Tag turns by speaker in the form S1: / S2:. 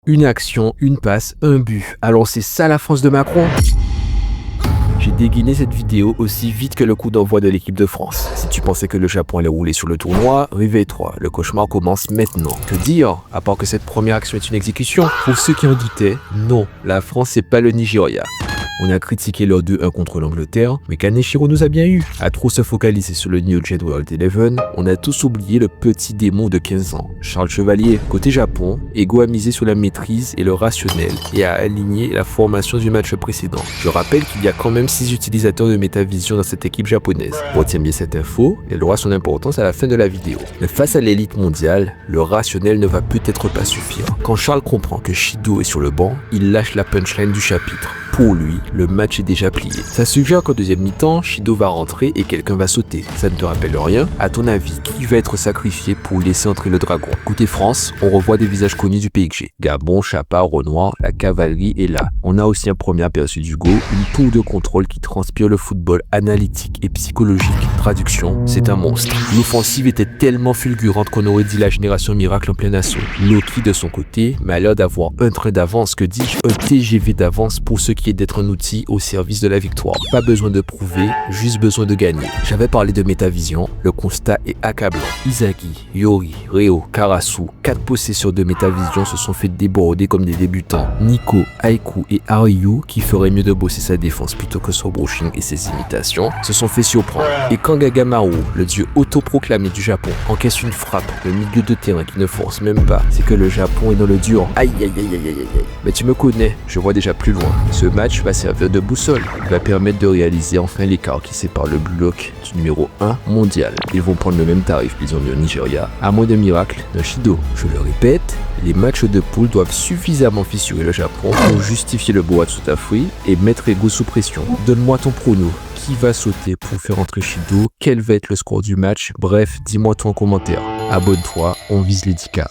S1: Une action, une passe, un but. Alors c'est ça la France de Macron? J'ai dégainé cette vidéo aussi vite que le coup d'envoi de l'équipe de France. Si tu pensais que le Japon allait rouler sur le tournoi, réveille-toi, le cauchemar commence maintenant. Que dire, à part que cette première action est une exécution? Pour ceux qui en doutaient, non, la France c'est pas le Nigeria. On a critiqué leur 2-1 contre l'Angleterre, mais Kaneshiro nous a bien eu. À trop se focaliser sur le New Jet World 11, on a tous oublié le petit démon de 15 ans, Charles Chevalier. Côté Japon, Ego a misé sur la maîtrise et le rationnel, et a aligné la formation du match précédent. Je rappelle qu'il y a quand même 6 utilisateurs de Metavision dans cette équipe japonaise. Retiens bien cette info, elle aura son importance à la fin de la vidéo. Mais face à l'élite mondiale, le rationnel ne va peut-être pas suffire. Quand Charles comprend que Shido est sur le banc, il lâche la punchline du chapitre. Pour lui, le match est déjà plié. Ça suggère qu'en deuxième mi-temps, Shido va rentrer et quelqu'un va sauter. Ça ne te rappelle rien? À ton avis, qui va être sacrifié pour laisser entrer le dragon? Côté France, on revoit des visages connus du PSG. Gabon, Chapa, Renoir, la cavalerie est là. On a aussi un premier aperçu d'Hugo, une tour de contrôle qui transpire le football analytique et psychologique. Traduction, c'est un monstre. L'offensive était tellement fulgurante qu'on aurait dit la génération miracle en plein assaut. Loki de son côté m'a l'air d'avoir un train d'avance, que dis-je, un TGV d'avance pour ceux qui est d'être un outil au service de la victoire. Pas besoin de prouver, juste besoin de gagner. J'avais parlé de Metavision, le constat est accablant. Izagi, Yori, Reo, Karasu, 4 possesseurs de Metavision se sont fait déborder comme des débutants. Nico, Aiku et Aryu, qui feraient mieux de bosser sa défense plutôt que son brushing et ses imitations, se sont fait surprendre. Et quand Gagamaru, le dieu autoproclamé du Japon, encaisse une frappe, le milieu de terrain qui ne force même pas, c'est que le Japon est dans le dur. Aïe aïe aïe aïe aïe aïe. Mais tu me connais, je vois déjà plus loin. Ce match va servir de boussole. Il va permettre de réaliser enfin l'écart qui sépare le bloc du numéro 1 mondial. Ils vont prendre le même tarif qu'ils ont mis au Nigeria, à moins de miracle d'un Shido. Je le répète, les matchs de poule doivent suffisamment fissurer le Japon pour justifier le Boa Tsutafui et mettre Ego sous pression. Donne-moi ton prono. Qui va sauter pour faire entrer Shido? Quel va être le score du match? Bref, dis-moi tout en commentaire. Abonne-toi, on vise les 10K.